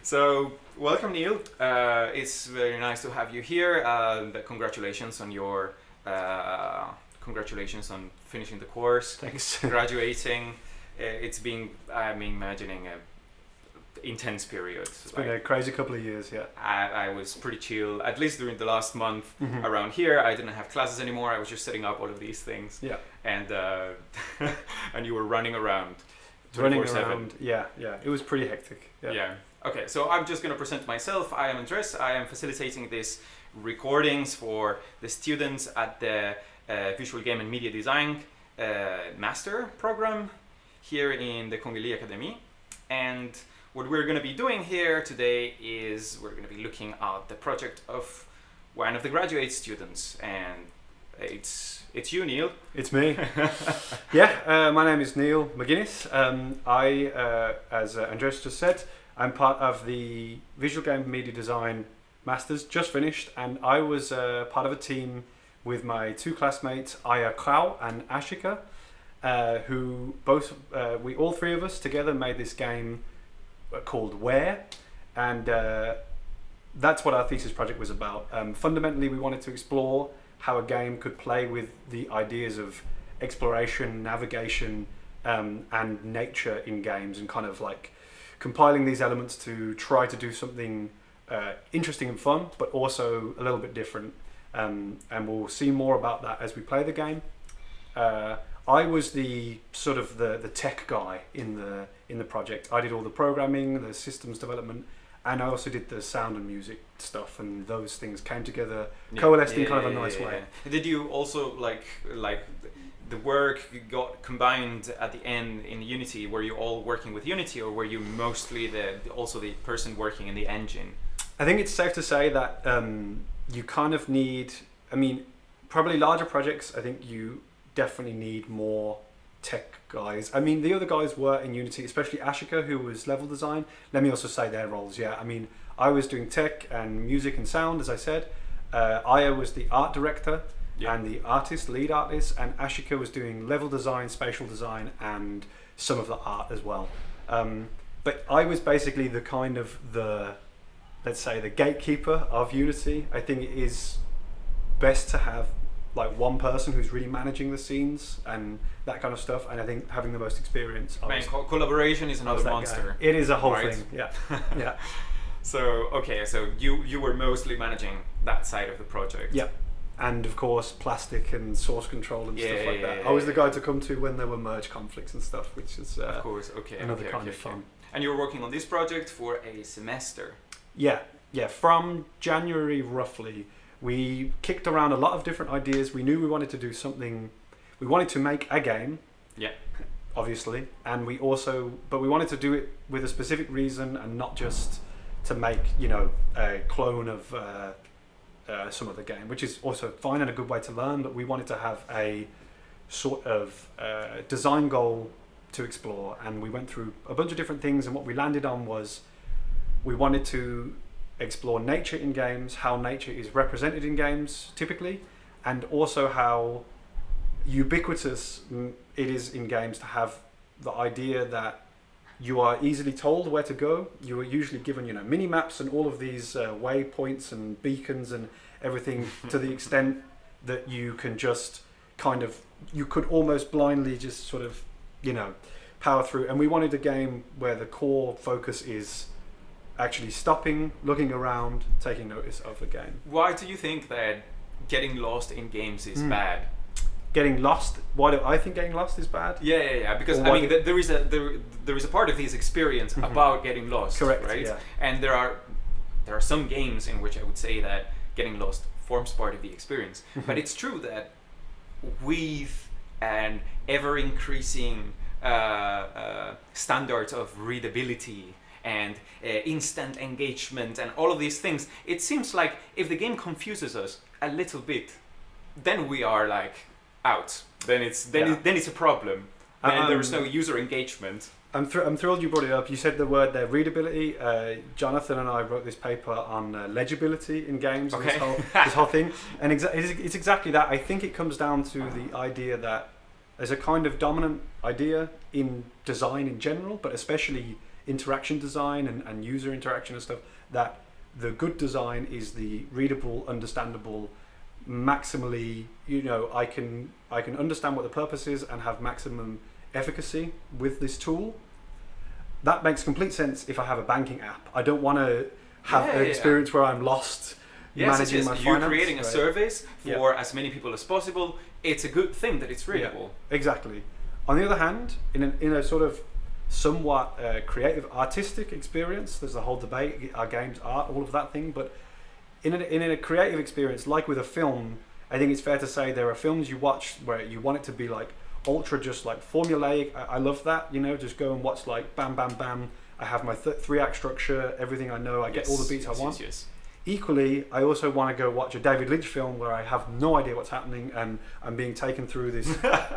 So, welcome, Neil. It's very nice to have you here. Congratulations on your congratulations on finishing the course. Thanks. Graduating. It's been, I'm imagining, a intense period. It's been a crazy couple of years, yeah. I was pretty chill, at least during the last month Mhm. around here. I didn't have classes anymore. I was just setting up all of these things. Yeah. And and you were running around. Running 24/7. around, yeah. It was pretty hectic. Yeah. Okay, so I'm just going to present myself. I am Andres. I am facilitating these recordings for the students at the Visual Game and Media Design Master Program here in the Det Kongelige Akademi. And what we're going to be doing here today is we're going to be looking at the project of one of the graduate students. And it's you, Neil. It's me. Yeah, my name is Neil McGuiness. As Andres just said, I'm part of the Visual Game and Media Design Masters, just finished, and I was part of a team with my two classmates, Aya Krau and Ashika, who both, we all three of us together made this game called Where, and that's what our thesis project was about. Fundamentally, we wanted to explore how a game could play with the ideas of exploration, navigation, and nature in games, and kind of like compiling these elements to try to do something interesting and fun, but also a little bit different. And we'll see more about that as we play the game. I was the sort of the tech guy in the project. I did all the programming, the systems development, and I also did the sound and music stuff, and those things came together, coalesced in kind of a nice way. Did you also like the work got combined at the end in Unity? Were you all working with Unity, or were you mostly also the person working in the engine? I think it's safe to say that you kind of need, I mean, probably larger projects, I think you definitely need more tech guys. I mean, the other guys were in Unity, especially Ashika, who was level design. Let me also say their roles, yeah. I mean, I was doing tech and music and sound, as I said. Aya was the art director and the lead artist, and Ashika was doing level design, spatial design, and some of the art as well. But I was basically the kind of let's say, the gatekeeper of Unity. I think it is best to have like one person who's really managing the scenes and that kind of stuff, and I think having the most experience. Man, collaboration is another monster. It is a whole right? thing, yeah. Yeah. So you were mostly managing that side of the project. Yeah. And of course, plastic and source control and stuff like that. I was the guy to come to when there were merge conflicts and stuff, which is of course, another kind of fun. And you were working on this project for a semester. Yeah. From January roughly, we kicked around a lot of different ideas. We knew we wanted to do something. We wanted to make a game. Yeah. Obviously, and we wanted to do it with a specific reason, and not just to make a clone of some other game, which is also fine and a good way to learn. But we wanted to have a sort of design goal to explore, and we went through a bunch of different things. And what we landed on was we wanted to explore nature in games, how nature is represented in games typically, and also how ubiquitous it is in games to have the idea that you are easily told where to go. You are usually given, mini maps and all of these waypoints and beacons and everything to the extent that you can just you could almost blindly just sort of, power through. And we wanted a game where the core focus is actually stopping, looking around, taking notice of the game. Why do you think that getting lost in games is bad? Getting lost? Why do I think getting lost is bad? Yeah. Because I mean, there is a part of this experience about getting lost. Correct. Right. Yeah. And there are some games in which I would say that getting lost forms part of the experience. But it's true that with an ever increasing standards of readability and instant engagement and all of these things, it seems like if the game confuses us a little bit, then we are like out. Then it's a problem. And there is no user engagement. I'm thrilled you brought it up. You said the word there, readability. Jonathan and I wrote this paper on legibility in games. Okay. This whole thing, and it's exactly that. I think it comes down to the idea that there's a kind of dominant idea in design in general, but especially interaction design and user interaction and stuff, that the good design is the readable, understandable, maximally, I can understand what the purpose is and have maximum efficacy with this tool. That makes complete sense if I have a banking app. I don't want to have an experience where I'm lost managing my finance. You're creating a service for as many people as possible. It's a good thing that it's readable. Yeah, exactly. On the other hand, in a sort of somewhat creative, artistic experience, there's a whole debate, are games art, all of that thing, but in a creative experience, like with a film, I think it's fair to say there are films you watch where you want it to be like ultra, just like formulaic. I love that, just go and watch like bam, bam, bam. I have my 3-act structure, everything I know, I get all the beats I want. Yes. Equally, I also want to go watch a David Lynch film where I have no idea what's happening and I'm being taken through this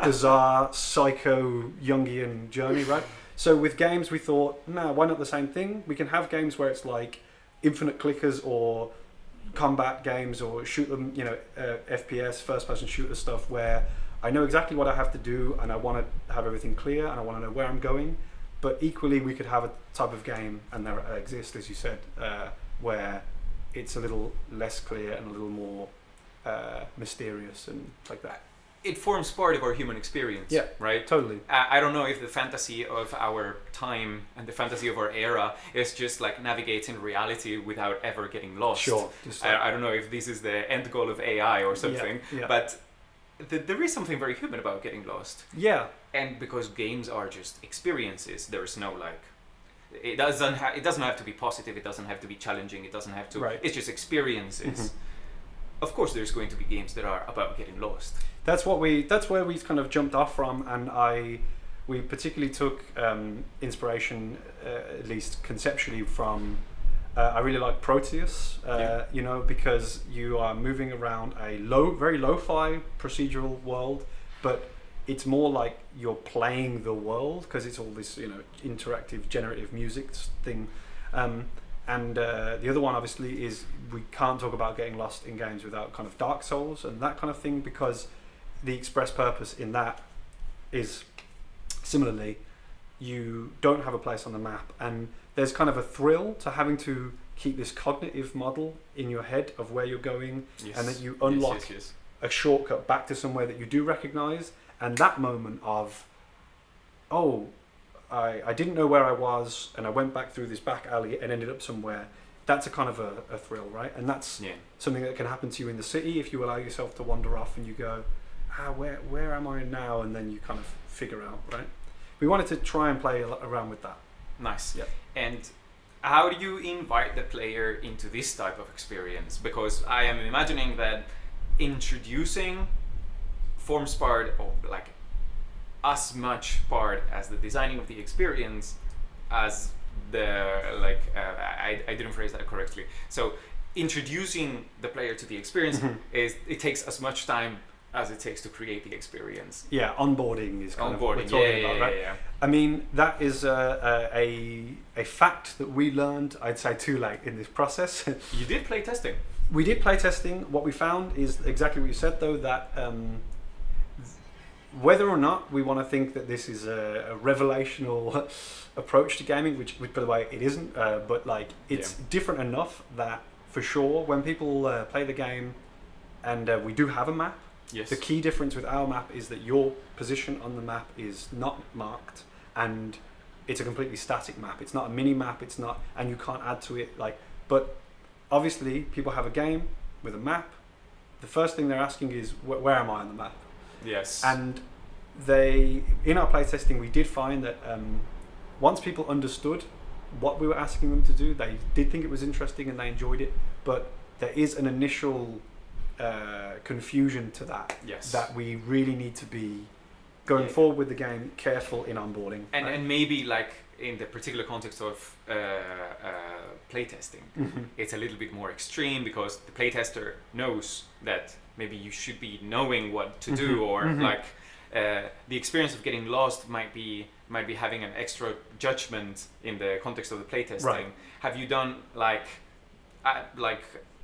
bizarre, psycho, Jungian journey, right? So with games, we thought, no, why not the same thing? We can have games where it's like infinite clickers or combat games or shoot them, FPS, first-person shooter stuff where I know exactly what I have to do and I want to have everything clear and I want to know where I'm going. But equally, we could have a type of game, and there exists, as you said, where it's a little less clear and a little more mysterious and like that. It forms part of our human experience, right? Totally. I don't know if the fantasy of our time and the fantasy of our era is just like navigating reality without ever getting lost. Sure. I don't know if this is the end goal of AI or something, but there is something very human about getting lost. Yeah. And because games are just experiences, there's no like, it doesn't have to be positive, it doesn't have to be challenging, it doesn't have to, it's just experiences. Mm-hmm. Of course there's going to be games that are about getting lost. That's where we kind of jumped off from, and we particularly took inspiration, at least conceptually, from I really like Proteus, because you are moving around a very lo-fi procedural world, but it's more like you're playing the world because it's all this interactive generative music thing. And the other one obviously is we can't talk about getting lost in games without kind of Dark Souls and that kind of thing, because the express purpose in that is similarly you don't have a place on the map, and there's kind of a thrill to having to keep this cognitive model in your head of where you're going, and that you unlock a shortcut back to somewhere that you do recognize, and that moment of I didn't know where I was and I went back through this back alley and ended up somewhere. That's a kind of a thrill, right? And that's something that can happen to you in the city if you allow yourself to wander off and you go, where am I now? And then you kind of figure out, right? We wanted to try and play around with that. Nice. Yeah. And how do you invite the player into this type of experience? Because I am imagining that introducing forms part of like as much part as the designing of the experience as the I didn't phrase that correctly. So introducing the player to the experience it takes as much time as it takes to create the experience. Yeah, onboarding is kind of what we're talking about, right? Yeah. I mean, that is a fact that we learned, I'd say, too late in this process. You did playtesting. We did playtesting. What we found is exactly what you said, though, that whether or not we want to think that this is a revelational approach to gaming, which by the way it isn't, but like it's different enough that for sure when people play the game, and we do have a map. Yes. The key difference with our map is that your position on the map is not marked, and it's a completely static map. It's not a mini map. It's not, and you can't add to it. But obviously, people have a game with a map. The first thing they're asking is, where am I on the map? Yes. And in our playtesting, we did find that once people understood what we were asking them to do, they did think it was interesting and they enjoyed it. But there is an initial confusion to that. Yes. That we really need to be going forward with the game, careful in onboarding. And maybe like in the particular context of playtesting, it's a little bit more extreme because the playtester knows that maybe you should be knowing what to do, or the experience of getting lost might be having an extra judgment in the context of the playtesting. Right. Have you done like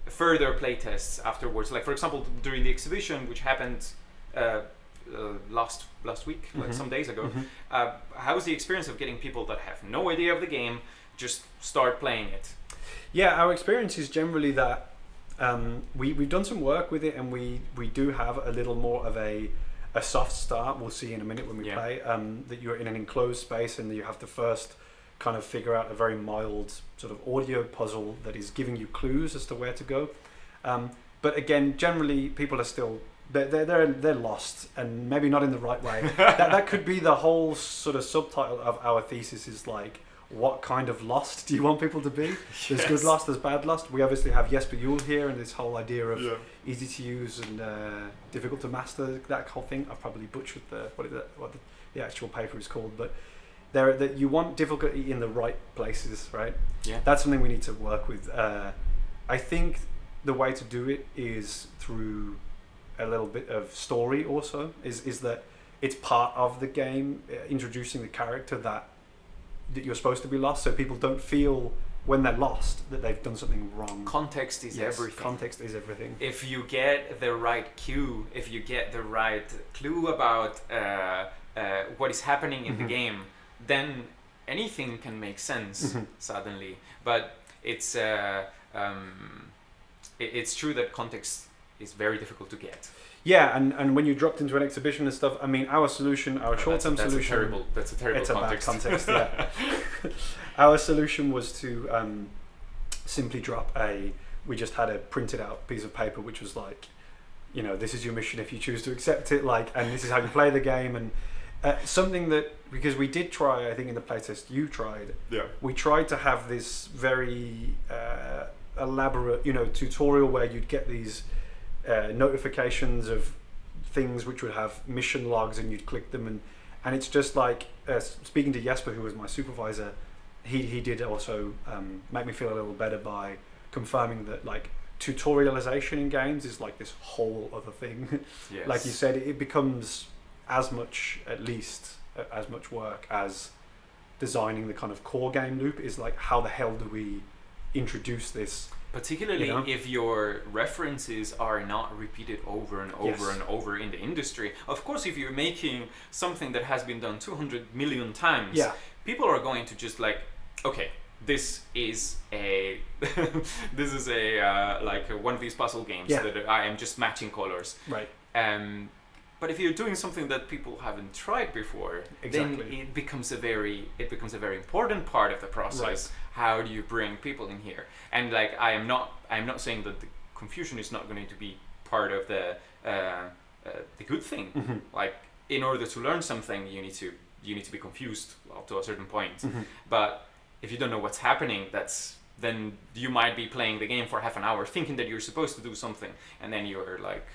further playtests afterwards? Like for example, during the exhibition, which happened last week, like some days ago. How was the experience of getting people that have no idea of the game just start playing it? Yeah, our experience is generally that we've done some work with it, and we do have a little more of a soft start. We'll see in a minute when we play that you're in an enclosed space and you have to first kind of figure out a very mild sort of audio puzzle that is giving you clues as to where to go. But again, generally people are still they're lost, and maybe not in the right way. that could be the whole sort of subtitle of our thesis, is like, what kind of lost do you want people to be? There's good lost, there's bad lost. We obviously have Jesper Juhl here, and this whole idea of easy to use and difficult to master, that whole thing. I've probably butchered what the actual paper is called, but that you want difficulty in the right places, right? Yeah. That's something we need to work with. I think the way to do it is through a little bit of story also, is that it's part of the game, introducing the character that you're supposed to be lost, so people don't feel when they're lost that they've done something wrong. Context is everything. Context is everything. If you get the right cue, if you get the right clue about what is happening in the game, then anything can make sense suddenly. But it's true that context is very difficult to get. Yeah, and when you dropped into an exhibition and stuff, I mean, our solution, our short-term solution... That's a terrible context. It's a bad context, yeah. Our solution was to simply drop we just had a printed out piece of paper which was like, you know, this is your mission if you choose to accept it, like, and this is how you play the game, and something that, because we did try, I think in the playtest you tried, we tried to have this very elaborate, you know, tutorial where you'd get these notifications of things which would have mission logs, and you'd click them, and it's just like speaking to Jesper, who was my supervisor, he did also make me feel a little better by confirming that, like, tutorialization in games is like this whole other thing. Yes. Like you said, it becomes as much work as designing the kind of core game loop. Is like, how the hell do we introduce this? Particularly if your references are not repeated over and over and over in the industry. Of course, if you're making something that has been done 200 million times, people are going to just like, okay, this is a like one of these puzzle games that I am just matching colors. Right. But if you're doing something that people haven't tried before, then it becomes a very important part of the process. Right. How do you bring people in here? And like, I'm not saying that the confusion is not going to be part of the good thing. Like, in order to learn something, you need to be confused up to a certain point. But if you don't know what's happening, then you might be playing the game for half an hour thinking that you're supposed to do something, and then you're like,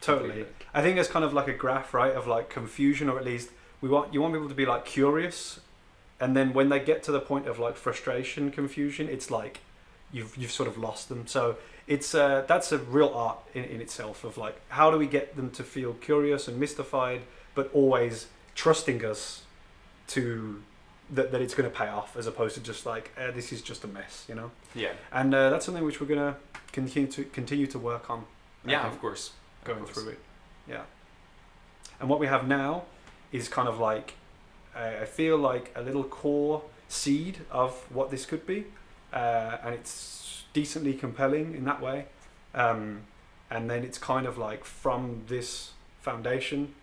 totally. I think there's kind of like a graph, right, of like confusion, or at least you want people to be like curious, and then when they get to the point of like frustration, confusion, it's like you've sort of lost them. So it's that's a real art in itself, of like, how do we get them to feel curious and mystified, but always trusting us to that it's going to pay off, as opposed to just like, this is just a mess, you know. Yeah. And that's something which we're going to continue to work on. Yeah, of course. Going through it, yeah. And what we have now is kind of like, I feel like a little core seed of what this could be, and it's decently compelling in that way. And then it's kind of like, from this foundation,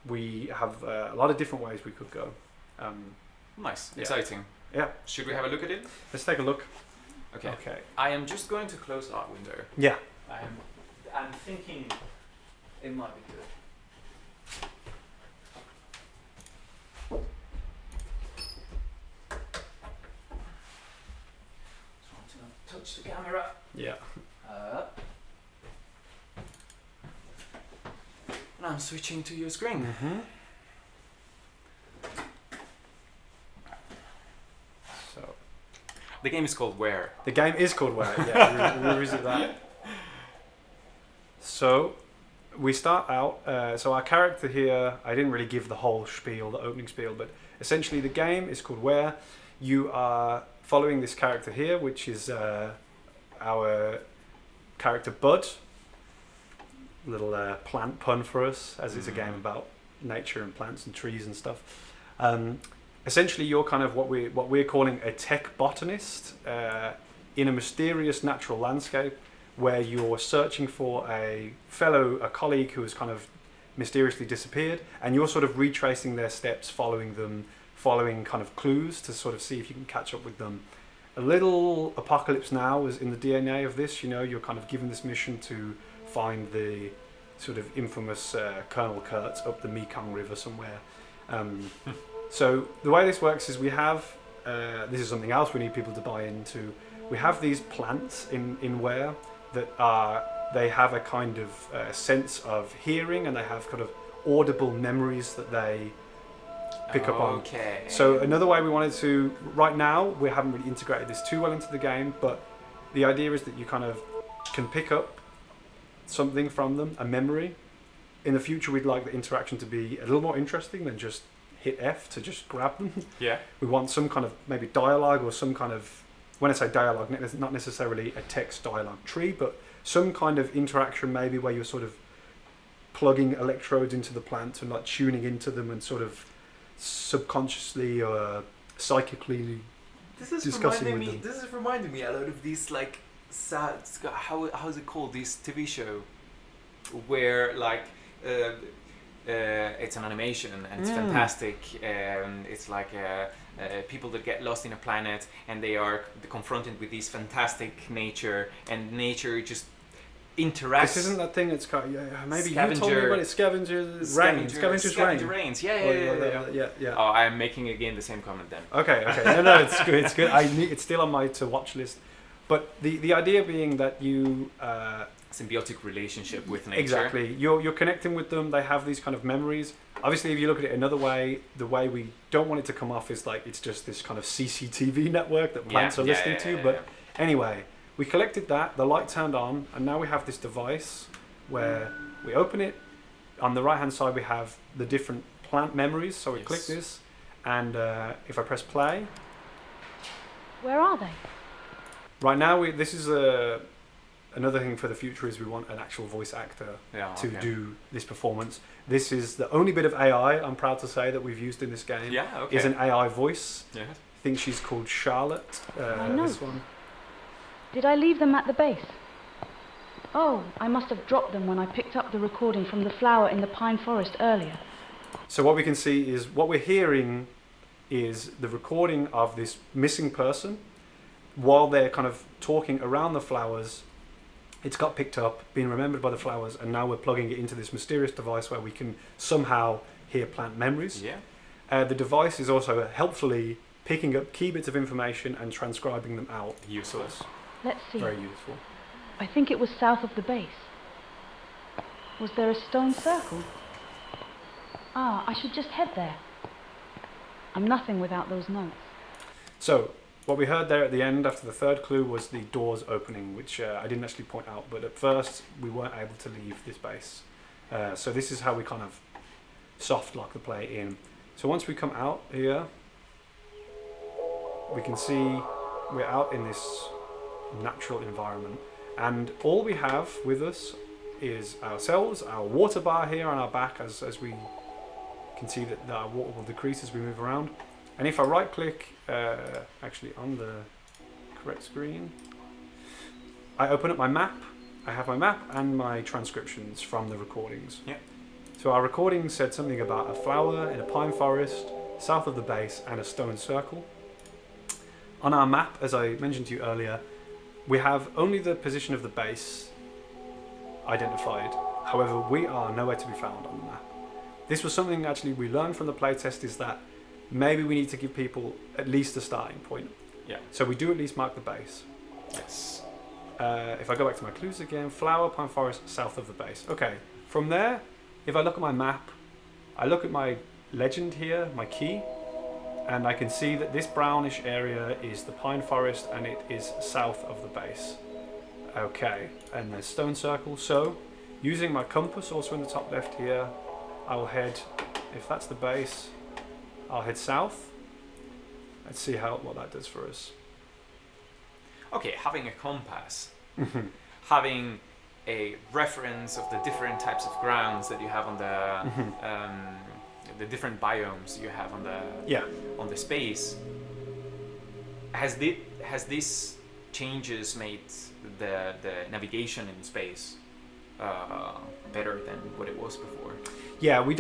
we have a lot of different ways we could go. Nice, exciting. Yeah. Should we have a look at it? Let's take a look. Okay. I am just going to close our window. Yeah. I'm thinking it might be good. Trying to not touch the camera. Yeah. And I'm switching to your screen. So, the game is called Where? The game is called Where. Yeah, we'll revisit that. So, we start out, so our character here, I didn't really give the whole spiel, the opening spiel, but essentially the game is called Where. You are following this character here, which is our character Bud. little plant pun for us, as it's a game about nature and plants and trees and stuff. Essentially, you're kind of what we're calling a tech botanist in a mysterious natural landscape, where you're searching for a colleague who has kind of mysteriously disappeared, and you're sort of retracing their steps, following kind of clues to sort of see if you can catch up with them. A little Apocalypse Now is in the DNA of this. You know, you're kind of given this mission to find the sort of infamous Colonel Kurtz up the Mekong River somewhere. So the way this works is we have, this is something else we need people to buy into, we have these plants in Ware they have a kind of sense of hearing, and they have kind of audible memories that they pick up on. Okay. So another way we wanted to, right now, we haven't really integrated this too well into the game, but the idea is that you kind of can pick up something from them, a memory. In the future, we'd like the interaction to be a little more interesting than just hit F to just grab them. Yeah. We want some kind of maybe dialogue, or some kind of, when I say dialogue, not necessarily a text dialogue tree, but some kind of interaction maybe where you're sort of plugging electrodes into the plant and like tuning into them and sort of subconsciously or psychically discussing with them. This is reminding me a lot of these like how's it called, this TV show where like it's an animation and it's fantastic. It's like people that get lost in a planet and they are confronted with this fantastic nature, and nature just interacts. This isn't that thing. It's got maybe you told me about it. Scavenger's Reigns. Yeah. Oh, I'm making again the same comment then. Okay. No, it's good. It's good. It's still on my to watch list. But the idea being that you symbiotic relationship with nature. Exactly. You're connecting with them. They have these kind of memories. Obviously, if you look at it another way, the way we don't want it to come off is like it's just this kind of CCTV network that plants are listening to. But anyway, we collected that. The light turned on, and now we have this device where we open it. On the right hand side, we have the different plant memories. So we click this, and if I press play, where are they? Right now, this is another thing for the future is we want an actual voice actor to do this performance. This is the only bit of AI, I'm proud to say, that we've used in this game. Is an AI voice. I think she's called Charlotte. This one. Did I leave them at the base? Oh, I must have dropped them when I picked up the recording from the flower in the pine forest earlier. So what we can see is, what we're hearing is the recording of this missing person while they're kind of talking around the flowers. It's got picked up, been remembered by the flowers, and now we're plugging it into this mysterious device where we can somehow hear plant memories. The device is also helpfully picking up key bits of information and transcribing them out. Useful. Let's see. Very useful. I think it was south of the base. Was there a stone circle? Ah, I should just head there. I'm nothing without those notes. So, what we heard there at the end after the third clue was the doors opening, which I didn't actually point out, but at first we weren't able to leave this base. So this is how we kind of soft lock the play in. So once we come out here, we can see we're out in this natural environment, and all we have with us is ourselves, our water bar here on our back, as we can see that our water will decrease as we move around. And if I right click, actually on the correct screen, I open up my map. I have my map and my transcriptions from the recordings. So our recording said something about a flower in a pine forest, south of the base, and a stone circle. On our map, as I mentioned to you earlier, we have only the position of the base identified. However, we are nowhere to be found on the map. This was something actually we learned from the playtest, is that maybe we need to give people at least a starting point. So we do at least mark the base. If I go back to my clues again, flower, pine forest, south of the base. Okay, from there, if I look at my map, I look at my legend here, my key, and I can see that this brownish area is the pine forest and it is south of the base. Okay, and there's stone circle. So, using my compass also in the top left here, I will head, if that's the base, I'll head south. Let's see what that does for us. Okay, having a compass, having a reference of the different types of grounds that you have on the different biomes you have on the space. Has this changes made the navigation in space better than what it was before? Yeah, we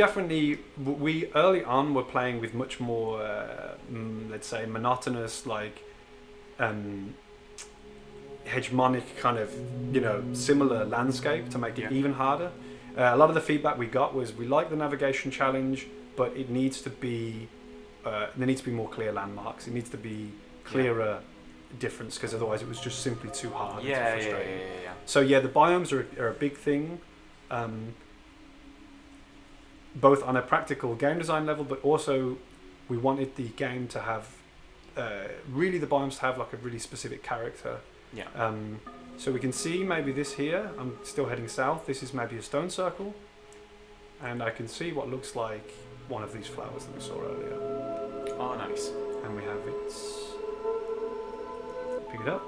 early on were playing with much more, let's say, monotonous, like hegemonic kind of, similar landscape to make it even harder. A lot of the feedback we got was we like the navigation challenge, but it needs to be there needs to be more clear landmarks. It needs to be clearer difference, because otherwise it was just simply too hard and too frustrating. So the biomes are a big thing, both on a practical game design level, but also we wanted the game to have really the biomes to have like a really specific character. So we can see maybe this here, I'm still heading south, this is maybe a stone circle, and I can see what looks like one of these flowers that we saw earlier. Oh, nice. And we have it, pick it up,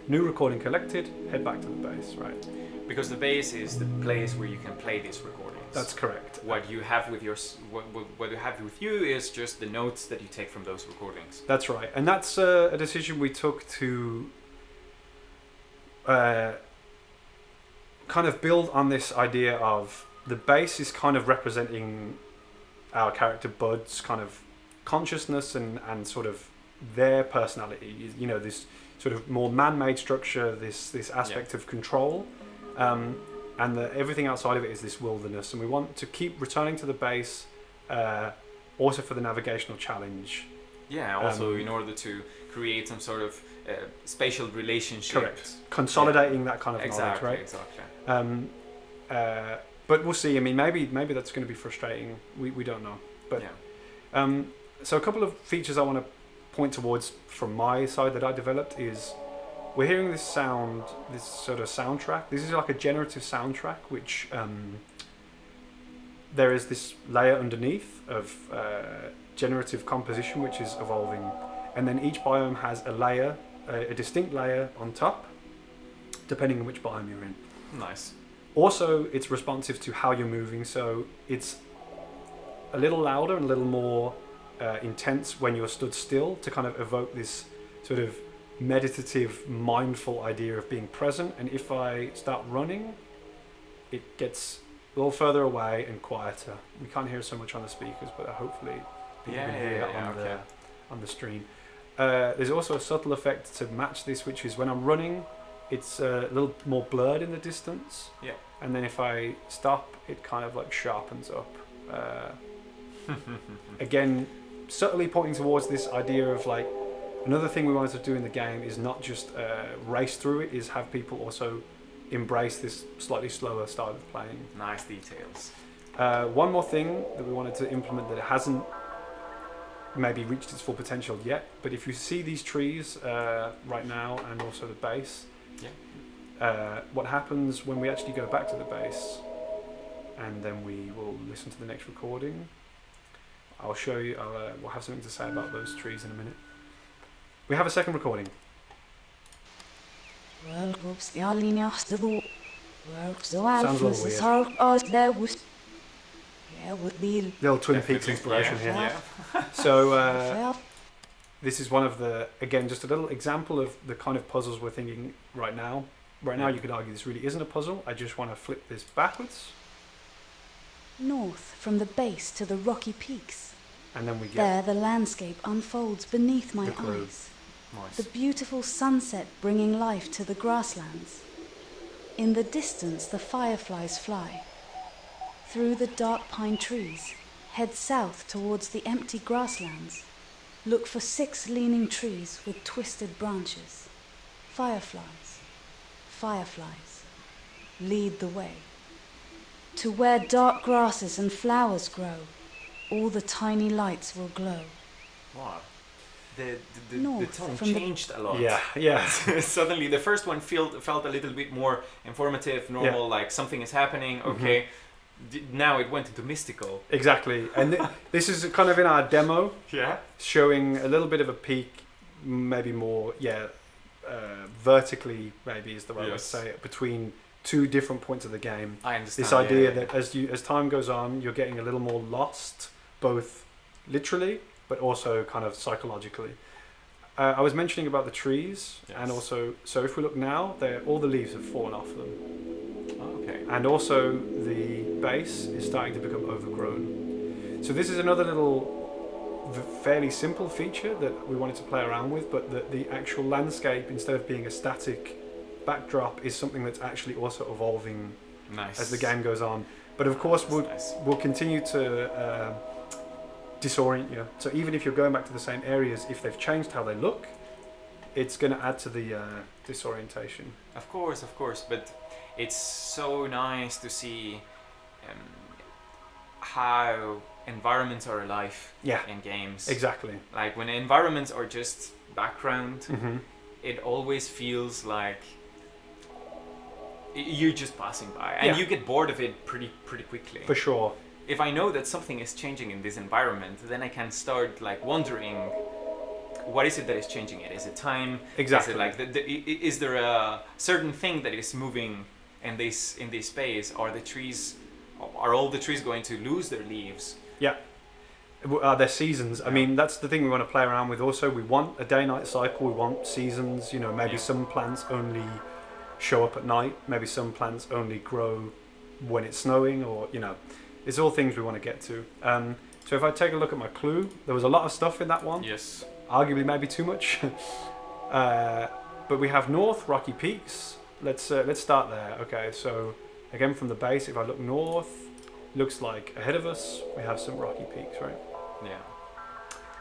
new recording collected, head back to the base, right? Because the base is the place where you can play these recordings. That's correct. What you have with what you have with you is just the notes that you take from those recordings. That's right, and that's a decision we took to kind of build on this idea of the base is kind of representing our character Bud's kind of consciousness and sort of their personality. This sort of more man-made structure, this aspect of control. And everything outside of it is this wilderness, and we want to keep returning to the base, also for the navigational challenge. Yeah, also in order to create some sort of spatial relationship. Correct. Consolidating that kind of knowledge, right? Exactly. But we'll see. I mean, maybe that's going to be frustrating. We don't know. But so a couple of features I want to point towards from my side that I developed is, we're hearing this sound, this sort of soundtrack. This is like a generative soundtrack, which there is this layer underneath of generative composition, which is evolving. And then each biome has a layer, a distinct layer on top, depending on which biome you're in. Nice. Also, it's responsive to how you're moving, so it's a little louder and a little more intense when you're stood still, to kind of evoke this sort of meditative, mindful idea of being present. And if I start running, it gets a little further away and quieter. We can't hear so much on the speakers, but hopefully people can hear on the stream. There's also a subtle effect to match this, which is when I'm running, it's a little more blurred in the distance. Yeah. And then if I stop, it kind of like sharpens up. Again, subtly pointing towards this idea of like, another thing we wanted to do in the game is not just race through it, is have people also embrace this slightly slower style of playing. Nice details. One more thing that we wanted to implement that it hasn't maybe reached its full potential yet, but if you see these trees right now and also the base, what happens when we actually go back to the base and then we will listen to the next recording, I'll show you, we'll have something to say about those trees in a minute. We have a second recording. Sounds a little weird. Little Twin Peaks inspiration here. So this is one of the, again, just a little example of the kind of puzzles we're thinking right now. Right now you could argue this really isn't a puzzle. I just want to flip this backwards. North from the base to the rocky peaks. And then we get there the landscape unfolds beneath my eyes. Nice. The beautiful sunset bringing life to the grasslands. In the distance the fireflies fly. Through the dark pine trees, head south towards the empty grasslands. Look for 6 leaning trees with twisted branches. Fireflies, fireflies, lead the way. To where dark grasses and flowers grow, all the tiny lights will glow. Wow. The tone from changed a lot. Yeah. Suddenly the first one felt a little bit more informative, normal, like something is happening, okay. Now it went into mystical. Exactly. And this is kind of in our demo. Yeah. Showing a little bit of a peak, maybe more, vertically maybe is the way I would say it, between two different points of the game. I understand. This idea that as time goes on, you're getting a little more lost, both literally but also kind of psychologically. I was mentioning about the trees, and also, so if we look now, all the leaves have fallen off them. Oh, okay. And also the base is starting to become overgrown. So this is another little fairly simple feature that we wanted to play around with, but the actual landscape, instead of being a static backdrop, is something that's actually also evolving as the game goes on. But of course, we'll continue to disorient you. So even if you're going back to the same areas, if they've changed how they look, it's going to add to the disorientation. Of course, but it's so nice to see how environments are alive in games. Exactly. Like when environments are just background, it always feels like you're just passing by, and you get bored of it pretty quickly. For sure. If I know that something is changing in this environment, then I can start like wondering, what is it that is changing it? Is it time? Exactly. Is it like is there a certain thing that is moving in this space? Are all the trees going to lose their leaves? Yeah. They're seasons. I mean, that's the thing we want to play around with. Also, we want a day-night cycle. We want seasons. You know, maybe some plants only show up at night. Maybe some plants only grow when it's snowing, or it's all things we want to get to. So if I take a look at my clue, there was a lot of stuff in that one. Yes. Arguably, maybe too much. But we have north, rocky peaks. Let's start there. Okay, so again from the base, if I look north, looks like ahead of us we have some rocky peaks, right? Yeah.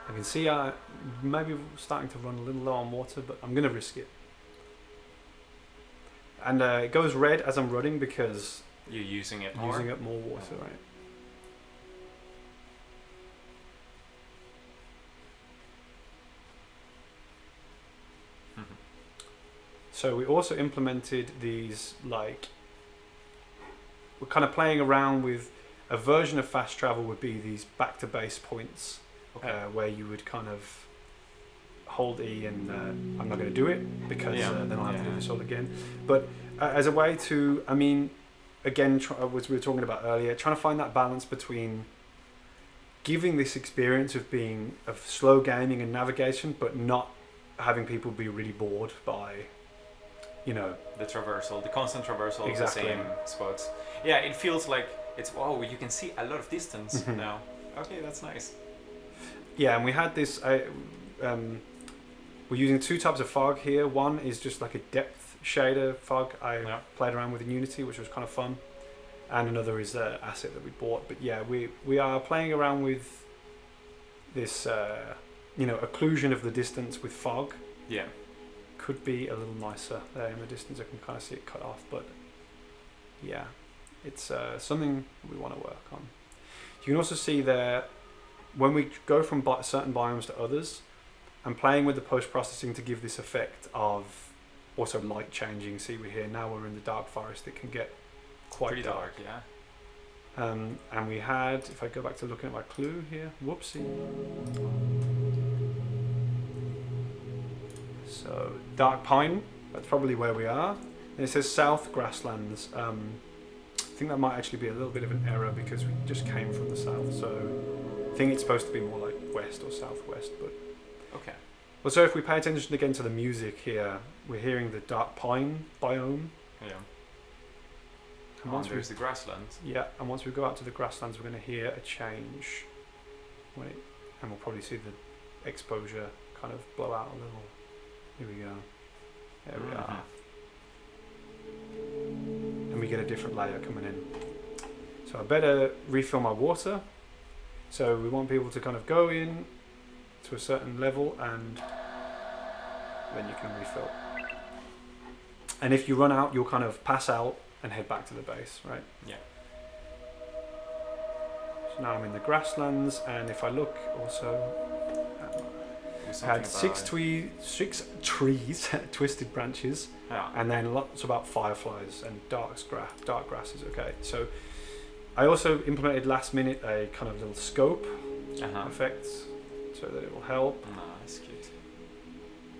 I can see maybe starting to run a little low on water, but I'm going to risk it. And it goes red as I'm running because you're using it more? Using up more water, right? So we also implemented these, like, we're kind of playing around with a version of fast travel would be these back to base points, where you would kind of hold E, and I'm not going to do it because then I'll have to do this all again. But as a way to, I mean, again, as we were talking about earlier, trying to find that balance between giving this experience of slow gaming and navigation, but not having people be really bored by, the traversal, the constant traversal of the Exactly. same spots. Yeah, it feels like it's, wow, you can see a lot of distance now. Okay, that's nice. Yeah, and we had this, we're using two types of fog here. One is just like a depth shader fog I played around with in Unity, which was kind of fun. And another is an asset that we bought. But yeah, we are playing around with this, occlusion of the distance with fog. Yeah. Could be a little nicer there in the distance. I can kind of see it cut off, but yeah, it's something we want to work on. You can also see there, when we go from certain biomes to others, I'm playing with the post-processing to give this effect of also light changing. See, we're in the dark forest. It can get quite pretty dark, yeah. And we had, if I go back to looking at my clue here, whoopsie. So dark pine, that's probably where we are. And it says south grasslands. I think that might actually be a little bit of an error because we just came from the south. So I think it's supposed to be more like west or southwest, but okay. Well, so if we pay attention again to the music here, we're hearing the dark pine biome. Yeah. And once there's the grasslands. Yeah, and once we go out to the grasslands, we're going to hear a change. And we'll probably see the exposure kind of blow out a little. Here we go. There we are. And we get a different layer coming in. So I better refill my water. So we want people to kind of go in to a certain level, and then you can refill. And if you run out, you'll kind of pass out and head back to the base, right? Yeah. So now I'm in the grasslands, and if I look also, I had six trees, twisted branches, and then lots about fireflies and dark grasses. Okay, so I also implemented last minute a kind of little scope effect, so that it will help. That's cute.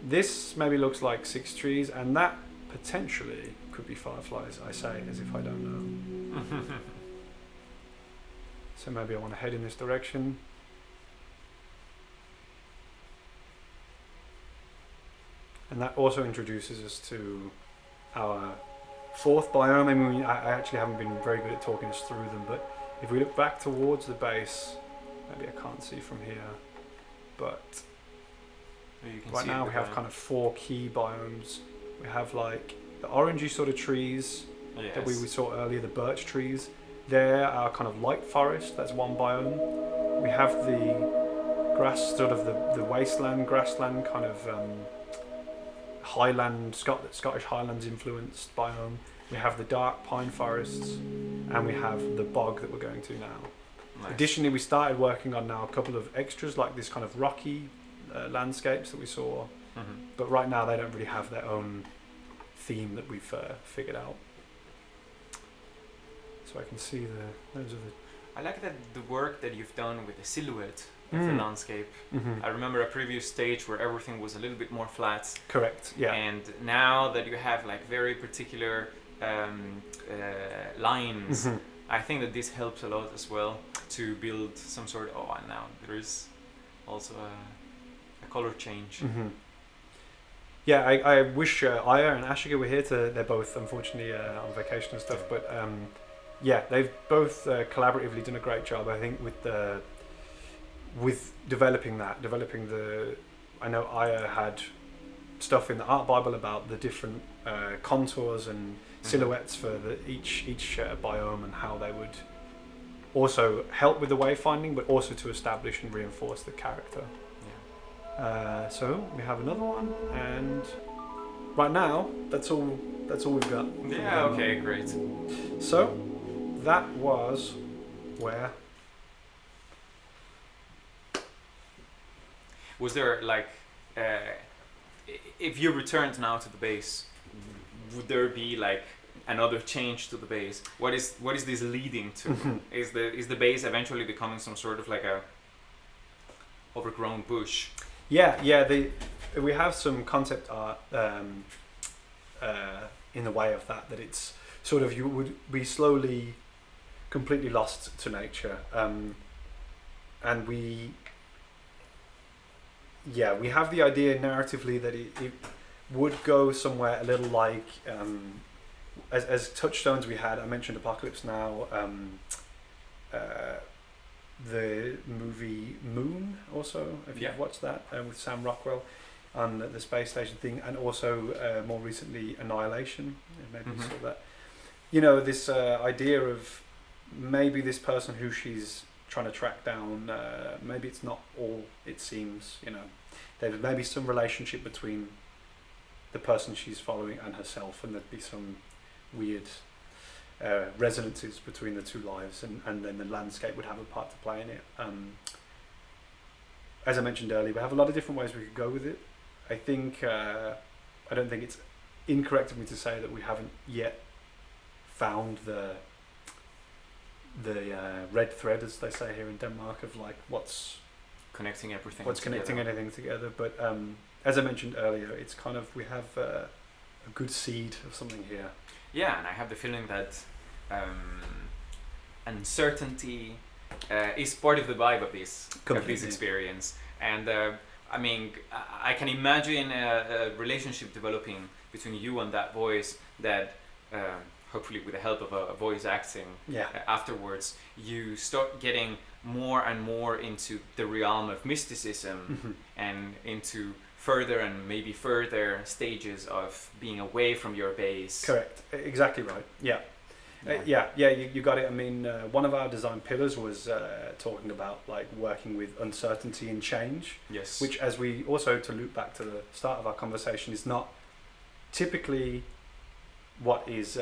This maybe looks like 6 trees, and that potentially could be fireflies. I say as if I don't know. So maybe I want to head in this direction. And that also introduces us to our fourth biome. I mean, I actually haven't been very good at talking us through them, but if we look back towards the base, maybe I can't see from here, but right now we have kind of 4 key biomes. We have like the orangey sort of trees that we saw earlier, the birch trees. There are kind of light forest, that's one biome. We have the grass, sort of the wasteland, grassland kind of highland, Scottish Highlands influenced biome. We have the dark pine forests, and we have the bog that we're going to now. Nice. Additionally, we started working on now a couple of extras like this kind of rocky landscapes that we saw, but right now they don't really have their own theme that we've figured out. So I can see those are the... I like that the work that you've done with the silhouette of the landscape. I remember a previous stage where everything was a little bit more flat. Correct, yeah. And now that you have like very particular lines, I think that this helps a lot as well to build some sort of... and now there is also a color change. Yeah, I wish Aya and Ashika were here. They're both unfortunately on vacation and stuff, but yeah, they've both collaboratively done a great job, I think, with developing the... I know Aya had stuff in the art bible about the different contours and silhouettes for each biome, and how they would also help with the wayfinding, but also to establish and reinforce the character. So we have another one, and right now that's all we've got. Yeah. Okay. Great. So that was where. Was there like, if you returned now to the base, would there be like another change to the base? What is this leading to? Is the base eventually becoming some sort of like a overgrown bush? Yeah. We have some concept art in the way of that it's sort of, you would be slowly completely lost to nature, and we have the idea narratively that it would go somewhere a little like as touchstones we had. I mentioned Apocalypse Now, the movie Moon also, if you've watched that, with Sam Rockwell on the space station thing, and also more recently Annihilation, maybe you saw that. You know, this idea of maybe this person who she's trying to track down, maybe it's not all it seems, you know. There's maybe some relationship between the person she's following and herself, and there'd be some weird resonances between the two lives, and then the landscape would have a part to play in it. As I mentioned earlier, we have a lot of different ways we could go with it. I think I don't think it's incorrect of me to say that we haven't yet found the red thread, as they say here in Denmark, of like what's connecting everything. What's connecting anything together? But as I mentioned earlier, it's kind of, we have a good seed of something here. Yeah, and I have the feeling that uncertainty is part of the vibe of this experience. And I mean, I can imagine a relationship developing between you and that voice that hopefully with the help of a voice acting afterwards, you start getting more and more into the realm of mysticism and into further and maybe further stages of being away from your base. Correct. Exactly right. Yeah. You got it. I mean, one of our design pillars was talking about like working with uncertainty and change. Yes. Which, as we also, to loop back to the start of our conversation, is not typically what is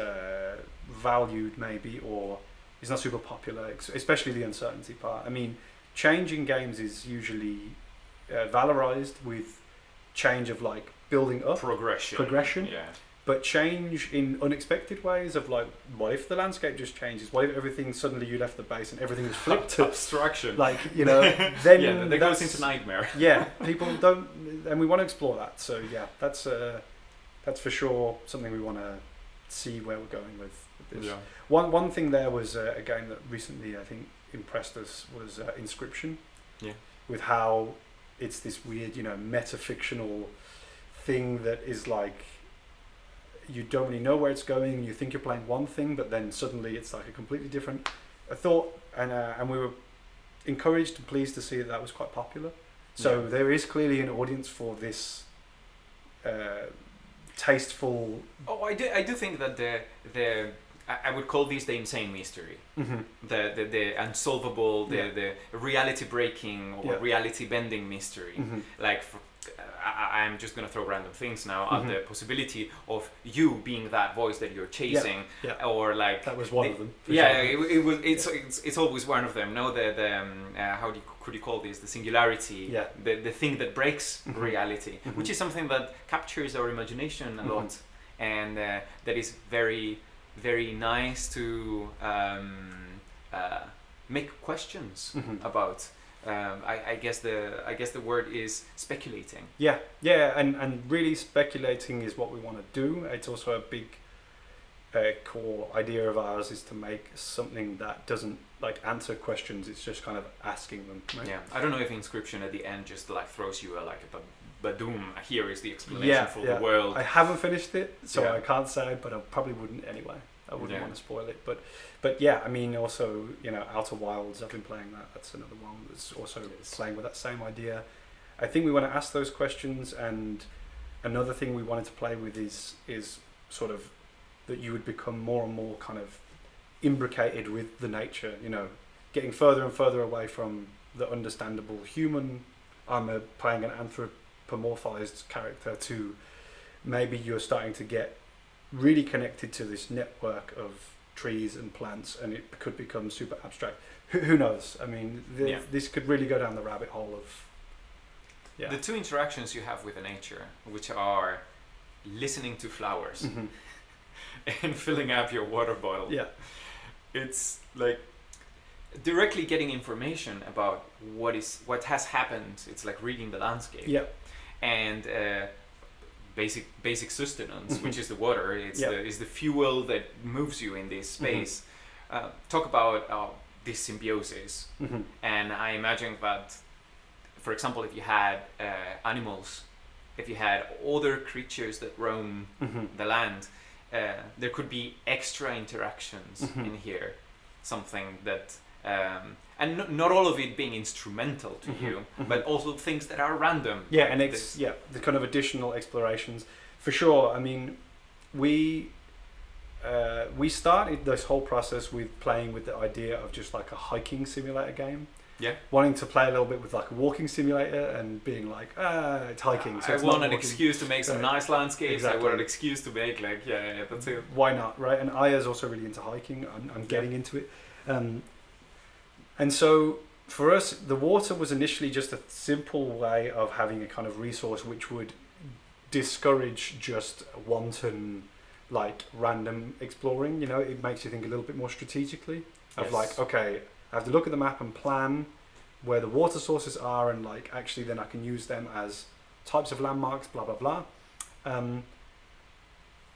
valued maybe, or is not super popular, especially the uncertainty part. I mean, change in games is usually valorized with change of like building up. Progression. Yeah. But change in unexpected ways of like, what if the landscape just changes? What if everything, suddenly you left the base and everything is flipped? Abstraction. Like, you know, then that goes into nightmare. Yeah, people don't, and we want to explore that. So yeah, that's for sure something we want to see where we're going with this. Yeah. One thing there was a game that recently I think impressed us was Inscription. Yeah. With how it's this weird, metafictional thing that is like you don't really know where it's going. You think you're playing one thing, but then suddenly it's like a completely different. I thought, and we were encouraged and pleased to see that was quite popular. So there is clearly an audience for this tasteful. Oh, I do think that the I would call this the insane mystery, the unsolvable, the reality breaking or reality bending mystery. Like, I'm just gonna throw random things now at the possibility of you being that voice that you're chasing, or like that was one of them. It's always one of them. No, could you call this the singularity? The thing that breaks reality, which is something that captures our imagination a lot, and that is very, very nice to make questions about. I guess the word is speculating. Yeah, and really speculating is what we want to do. It's also a big core idea of ours is to make something that doesn't like answer questions. It's just kind of asking them. Right? Yeah, I don't know if Inscription at the end just like throws you a badoom. Here is the explanation for the world. I haven't finished it, so I can't say, but I probably wouldn't anyway. I wouldn't want to spoil it, but yeah, I mean, also, Outer Wilds, I've been playing that. That's another one that's also playing with that same idea. I think we want to ask those questions, and another thing we wanted to play with is sort of that you would become more and more kind of imbricated with the nature, getting further and further away from the understandable human. I'm playing an anthropomorphized character to maybe you're starting to get really connected to this network of trees and plants, and it could become super abstract. Who knows? I mean, this could really go down the rabbit hole of the two interactions you have with the nature, which are listening to flowers and filling up your water bottle. Yeah, it's like directly getting information about what has happened. It's like reading the landscape. Yeah, and basic sustenance, which is the water. It's the fuel that moves you in this space. Talk about this symbiosis, and I imagine that, for example, if you had animals, if you had other creatures that roam the land, there could be extra interactions in here. Something that and not all of it being instrumental to you, but also things that are random. Yeah, and the kind of additional explorations, for sure. I mean, we started this whole process with playing with the idea of just like a hiking simulator game. Yeah. Wanting to play a little bit with like a walking simulator and being like, it's hiking. So I want an excuse to make some nice landscapes. Exactly. I want an excuse to make that's it. Why not, right? And Aya's also really into hiking. I'm getting into it. And so for us, the water was initially just a simple way of having a kind of resource which would discourage just wanton, like random exploring. It makes you think a little bit more strategically of like, okay, I have to look at the map and plan where the water sources are, and like actually then I can use them as types of landmarks, blah, blah, blah. And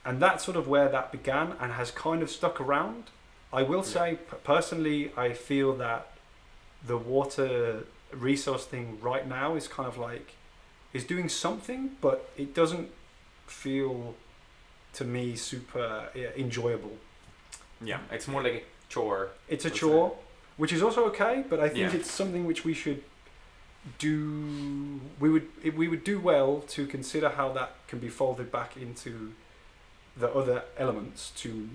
that's sort of where that began and has kind of stuck around. I will say, personally, I feel that the water resource thing right now is kind of like, is doing something, but it doesn't feel to me super enjoyable. Yeah, it's more like a chore. It's a chore, which is also okay, but I think it's something which we should do. We would do well to consider how that can be folded back into the other elements to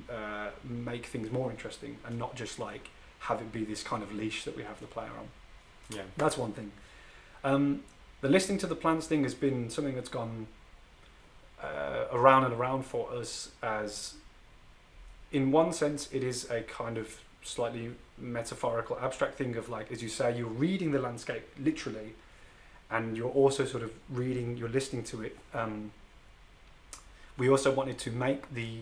make things more interesting, and not just like have it be this kind of leash that we have the player on. Yeah, that's one thing. The listening to the plants thing has been something that's gone around and around for us, as in one sense it is a kind of slightly metaphorical abstract thing of like, as you say, you're reading the landscape literally, and you're also sort of you're listening to it. We also wanted to make the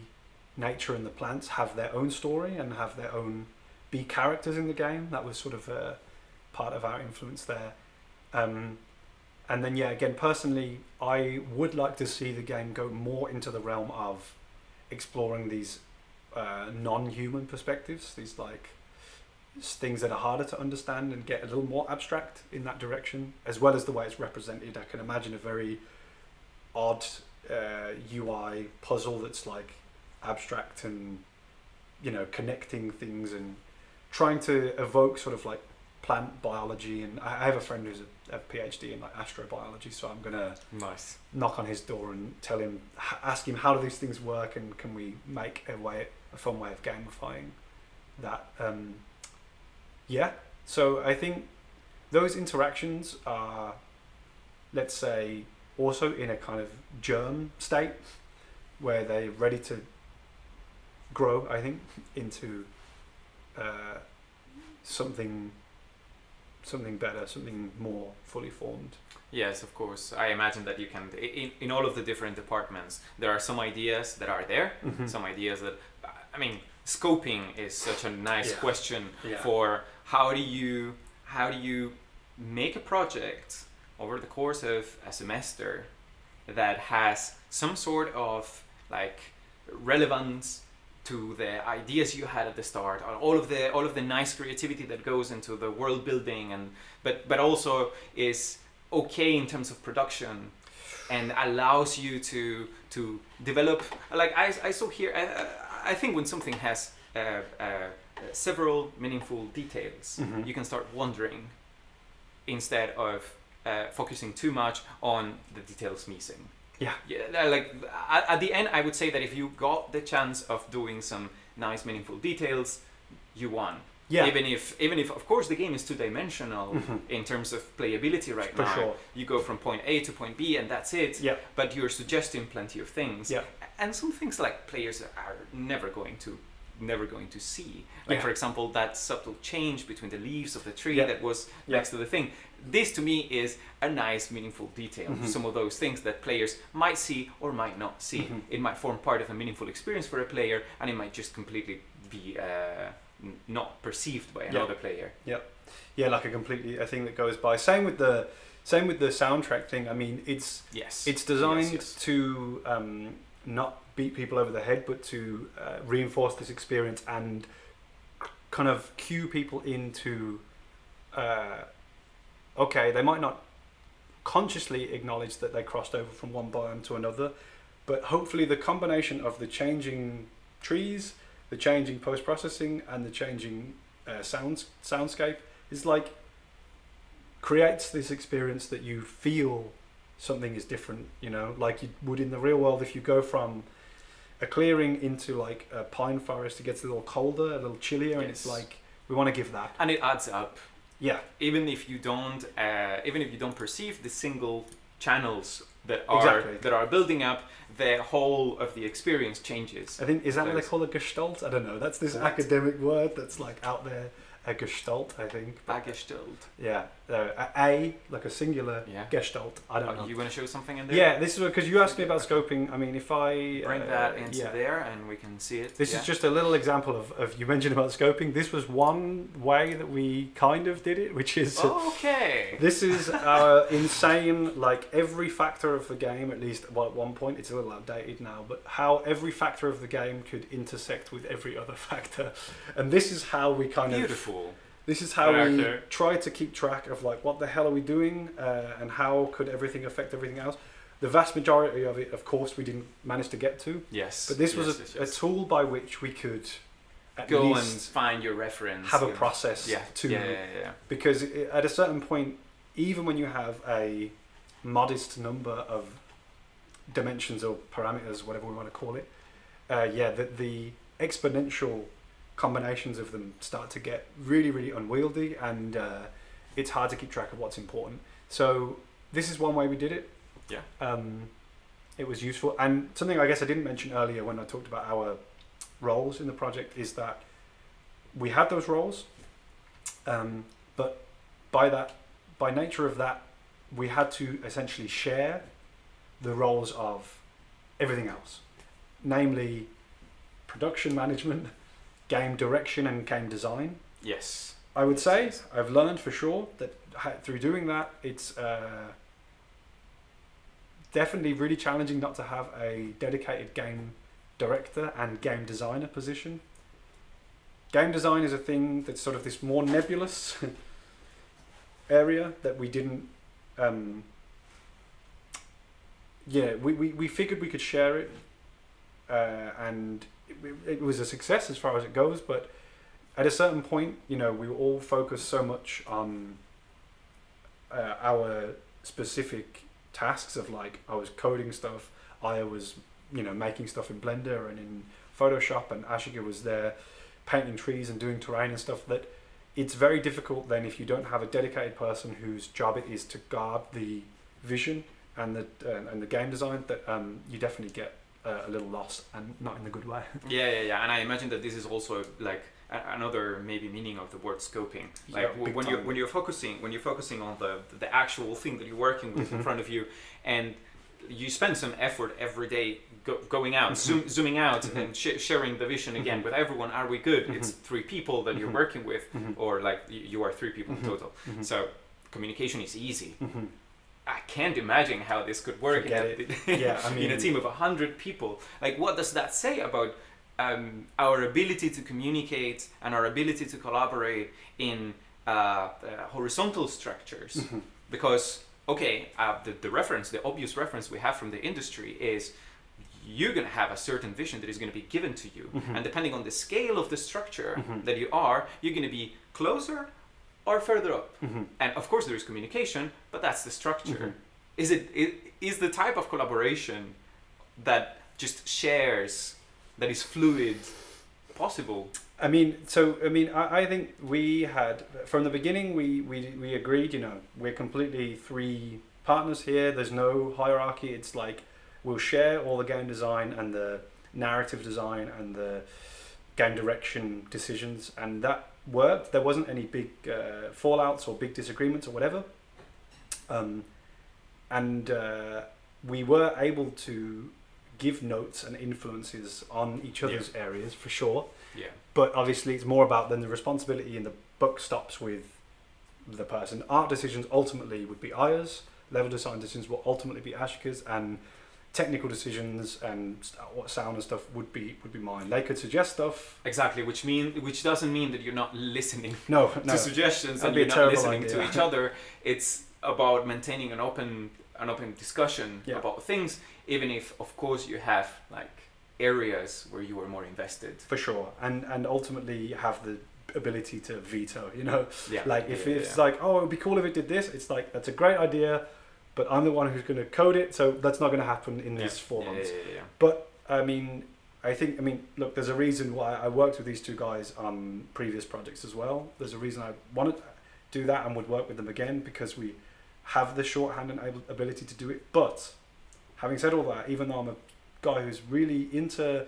nature and the plants have their own story and have their own, be characters in the game. That was sort of part of our influence there. And then again, personally, I would like to see the game go more into the realm of exploring these non-human perspectives, these like things that are harder to understand and get a little more abstract in that direction, as well as the way it's represented. I can imagine a very odd UI puzzle that's like abstract and, you know, connecting things and trying to evoke sort of like plant biology. And I have a friend who's a PhD in like astrobiology, so I'm gonna knock on his door and tell him, ask him how do these things work, and can we make a fun way of gamifying that. Yeah, so I think those interactions are, let's say, also in a kind of germ state where they're ready to grow, I think, into something better, something more fully formed. Yes, of course. I imagine that you can, in all of the different departments, there are some ideas that are there, some ideas that, I mean, scoping is such a nice question for how do you make a project over the course of a semester that has some sort of like relevance to the ideas you had at the start, all of the nice creativity that goes into the world building, and but also is okay in terms of production and allows you to develop. Like I saw here, I think when something has several meaningful details, you can start wondering instead of focusing too much on the details missing. Yeah, like at the end, I would say that if you got the chance of doing some nice, meaningful details, you won. Yeah. Even if of course the game is two-dimensional in terms of playability right now. Sure. You go from point A to point B and that's it. Yeah. But you're suggesting plenty of things. Yeah. And some things like players are never going to see. Like for example, that subtle change between the leaves of the tree that was next to the thing. This to me is a nice, meaningful detail. Some of those things that players might see or might not see. It might form part of a meaningful experience for a player, and it might just completely be not perceived by another player. Yeah, like a thing that goes by. Same with the soundtrack thing. I mean, it's designed to not beat people over the head, but to reinforce this experience and kind of cue people into okay, they might not consciously acknowledge that they crossed over from one biome to another, but hopefully the combination of the changing trees, the changing post-processing, and the changing soundscape is like creates this experience that you feel something is different, you know, like you would in the real world. If you go from a clearing into like a pine forest, it gets a little colder, a little chillier, and it's like we want to give that, and it adds up. Yeah, even if you don't perceive the single channels that are building up, the whole of the experience changes. I think, is that what they call a gestalt? I don't know. That's this academic word that's like out there. A gestalt, I think. A gestalt. Yeah. Like a singular gestalt. I don't know. Are you going to show something in there? Yeah, this is because you asked me about scoping. I mean, if I bring that into there and we can see it. This is just a little example of you mentioned about scoping. This was one way that we kind of did it, which is this is our insane, like every factor of the game, at least at one point, it's a little outdated now, but how every factor of the game could intersect with every other factor. And this is how we kind of this is how we try to keep track of like what the hell are we doing and how could everything affect everything else. The vast majority of it, of course, we didn't manage to get to. Yes. But this was a tool by which we could go and find your reference. Have a process because at a certain point, even when you have a modest number of dimensions or parameters, whatever we want to call it, the exponential combinations of them start to get really, really unwieldy, and it's hard to keep track of what's important. So this is one way we did it. Yeah. It was useful, and something I guess I didn't mention earlier when I talked about our roles in the project is that we had those roles, but by nature of that, we had to essentially share the roles of everything else, namely production management, game direction, and game design. Yes. I would say I've learned for sure that through doing that, it's definitely really challenging not to have a dedicated game director and game designer position. Game design is a thing that's sort of this more nebulous area that we didn't. We figured we could share it, and it was a success as far as it goes. But at a certain point, we were all focused so much on our specific tasks of like I was coding stuff, I was making stuff in Blender and in Photoshop, and Ashika was there painting trees and doing terrain and stuff, that it's very difficult then if you don't have a dedicated person whose job it is to guard the vision and the game design, that you definitely get a little lost, and not in a good way. Yeah. And I imagine that this is also like another maybe meaning of the word scoping. Like when you're focusing on the actual thing that you're working with in front of you, and you spend some effort every day going out, zooming out, and sharing the vision again with everyone. Are we good? It's 3 people that you're working with, or like you are 3 people in total. So communication is easy. I can't imagine how this could work in a team of 100 people. Like, what does that say about our ability to communicate and our ability to collaborate in horizontal structures? Because the obvious reference we have from the industry is you're going to have a certain vision that is going to be given to you, and depending on the scale of the structure that you're going to be closer or further up. And of course there is communication, but that's the structure. Is the type of collaboration that just shares, that is fluid, possible? I think we had, from the beginning, we agreed, we're completely 3 partners here. There's no hierarchy. It's like, we'll share all the game design and the narrative design and the game direction decisions. And that worked. There wasn't any big fallouts or big disagreements or whatever. We were able to give notes and influences on each other's areas, for sure. Yeah. But obviously it's more about then the responsibility, and the buck stops with the person. Art decisions ultimately would be Aya's, level design decisions will ultimately be Ashika's, and technical decisions and what sound and stuff would be mine. They could suggest stuff. Exactly, which doesn't mean that you're not listening to suggestions and you're not listening to each other. It's about maintaining an open discussion about things, even if of course you have like areas where you are more invested. For sure, and ultimately you have the ability to veto. If it's like, oh, it would be cool if it did this. It's like, that's a great idea, but I'm the one who's going to code it, so that's not going to happen in these 4 months. But look, there's a reason why I worked with these 2 guys on previous projects as well. There's a reason I wanted to do that and would work with them again, because we have the shorthand and ability to do it. But having said all that, even though I'm a guy who's really into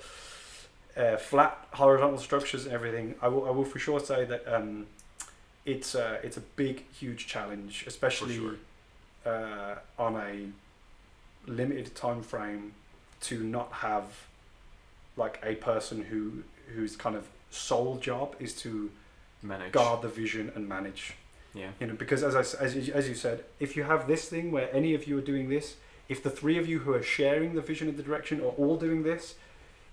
flat horizontal structures and everything, I will for sure say that it's a big, huge challenge, especially on a limited time frame, to not have like a person whose kind of sole job is to guard the vision and manage. Because as you said, if you have this thing where any of you are doing this, if the 3 of you who are sharing the vision and the direction are all doing this,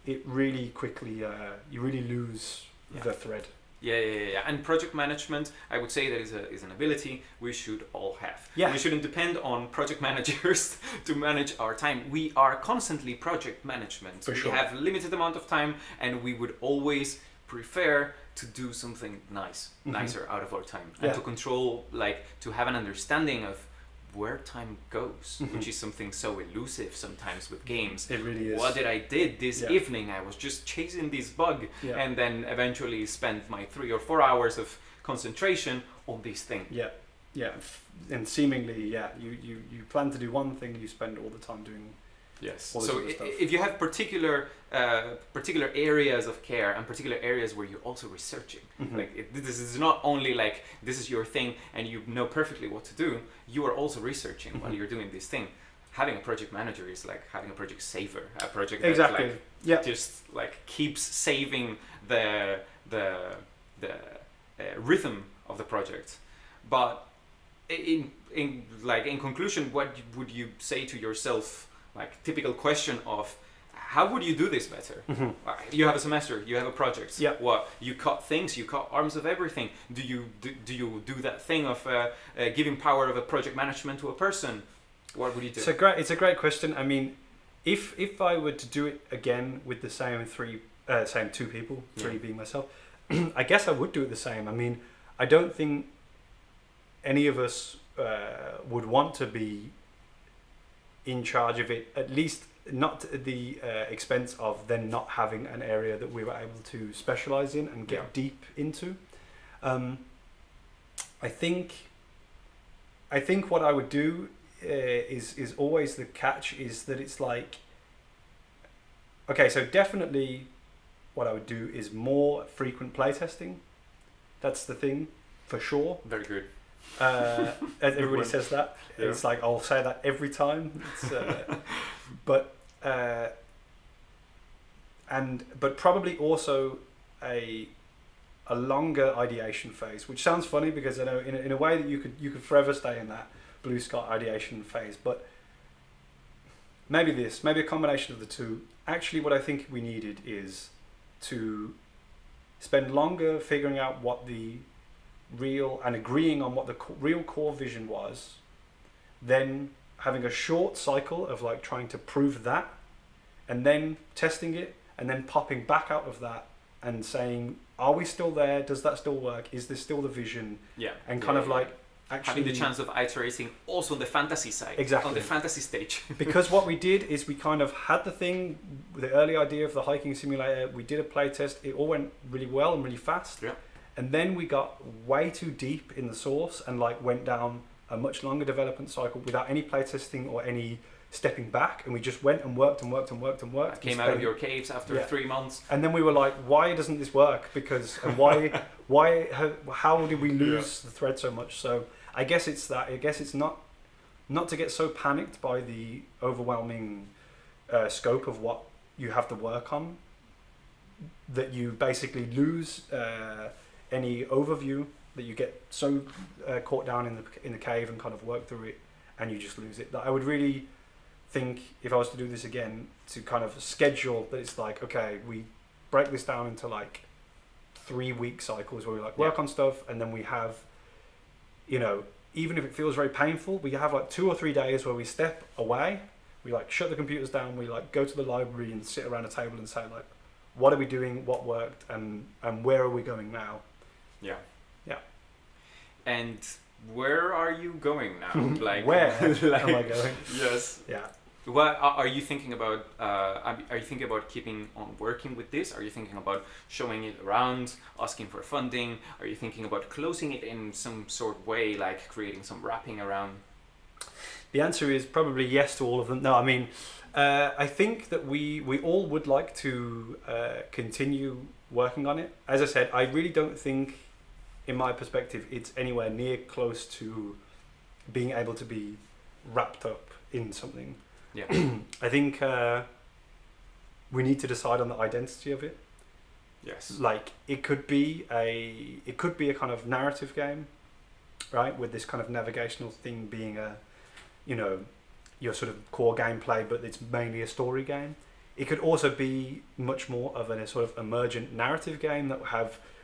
it really quickly you really lose the thread. Yeah. And project management, I would say that is an ability we should all have. We shouldn't depend on project managers to manage our time. We are constantly project management. We have limited amount of time, and we would always prefer to do something nicer out of our time, and to control, like to have an understanding of where time goes, which is something so elusive sometimes with games. It really is. What did I did this evening? I was just chasing this bug, and then eventually spent my 3 or 4 hours of concentration on this thing. And seemingly, you plan to do one thing, you spend all the time doing. Yes. So if you have particular areas of care and particular areas where you're also researching, like this is not only like this is your thing and you know perfectly what to do, you are also researching while you're doing this thing. Having a project manager is like having a project saver, a project that just like keeps saving the rhythm of the project. But in conclusion, what would you say to yourself? Like typical question of how would you do this better? You have a semester, you have a project. Yeah. What, you cut things, you cut arms of everything. Do you do that thing of giving power of a project management to a person? What would you do? It's a great question. I mean, if I were to do it again with the same two people, three being myself, I guess I would do it the same. I mean, I don't think any of us would want to be in charge of it, at least not at the expense of then not having an area that we were able to specialize in and get deep into. I think what I would do is always the catch is that it's like, okay, so definitely what I would do is more frequent playtesting. That's the thing, for sure. Very good. Everybody says that. Yeah. It's like I'll say that every time. But probably also a longer ideation phase, which sounds funny because I know in a way that you could forever stay in that blue sky ideation phase, but maybe a combination of the two. Actually, what I think we needed is to spend longer figuring out what the real and agreeing on what the real core vision was, then having a short cycle of like trying to prove that, and then testing it, and then popping back out of that and saying, are we still there? Does that still work? Is this still the vision? Yeah. And kind of like actually having the chance of iterating also on the fantasy side. Exactly. On the fantasy stage. Because what we did is we kind of had the thing, the early idea of the hiking simulator, we did a play test, it all went really well and really fast. Yeah. And then we got way too deep in the source and like went down a much longer development cycle without any playtesting or any stepping back, and we just went and worked and worked and worked and worked. Came out of your caves after 3 months. And then we were like, why doesn't this work? Because and how did we lose the thread so much? So I guess it's that. I guess it's not to get so panicked by the overwhelming scope of what you have to work on that you basically lose any overview, that you get so caught down in the cave and kind of work through it, and you just lose it. That I would really think, if I was to do this again, to kind of schedule that it's like, okay, we break this down into like 3-week cycles where we like work on stuff, and then we have, you know, even if it feels very painful, we have like 2 or 3 days where we step away, we like shut the computers down, we like go to the library and sit around a table and say like, what are we doing, what worked, and where are we going now? Yeah. And where are you going now? Like where am I going? Yes. Yeah. What are you thinking about? Are you thinking about keeping on working with this? Are you thinking about showing it around, asking for funding? Are you thinking about closing it in some sort of way, like creating some wrapping around? The answer is probably yes to all of them. No, I mean, I think that we all would like to continue working on it. As I said, I really don't think, in my perspective, it's anywhere near close to being able to be wrapped up in something. Yeah. I think we need to decide on the identity of it. Yes. Like it could be a kind of narrative game, right? With this kind of navigational thing being your sort of core gameplay, but it's mainly a story game. It could also be much more of a sort of emergent narrative game that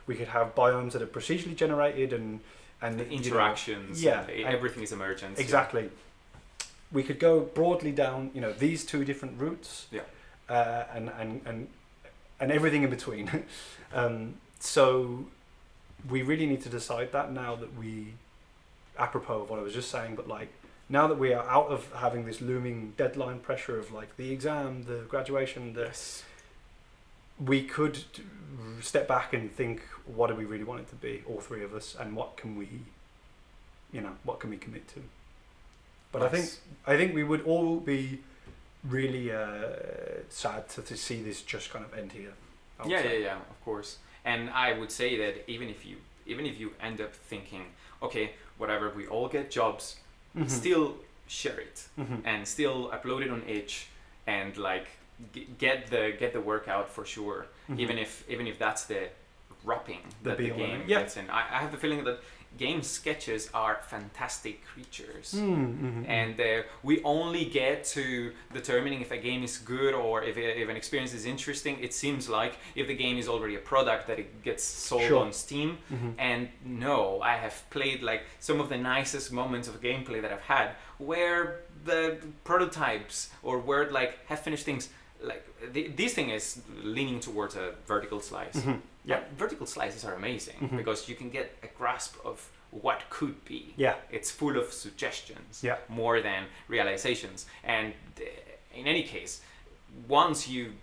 we could have biomes that are procedurally generated and the interactions. And everything is emergent. Exactly. Yeah. We could go broadly down, these 2 different routes. Yeah. And everything in between. So we really need to decide that now that apropos of what I was just saying, but like now that we are out of having this looming deadline pressure of like the exam, the graduation, yes. We could step back and think, what do we really want it to be, all 3 of us, and what can we commit to? But nice. I think we would all be really sad to see this just kind of end here. Yeah, of course. And I would say that even if you end up thinking, okay, whatever, we all get jobs, still share it and still upload it on itch and like get the work out for sure. Even if that's the wrapping that the game gets in. I have the feeling that game sketches are fantastic creatures, Mm-hmm. and we only get to determining if a game is good or if an experience is interesting, it seems like, if the game is already a product that it gets sold Sure. on Steam. Mm-hmm. And no, I have played like some of the nicest moments of gameplay that I've had where the prototypes or where like have finished things, like this thing is leaning towards a vertical slice. Mm-hmm. Yeah. And vertical slices are amazing Mhm. because you can get a grasp of what could be. Yeah. It's full of suggestions, Yeah. more than realizations. And in any case, once you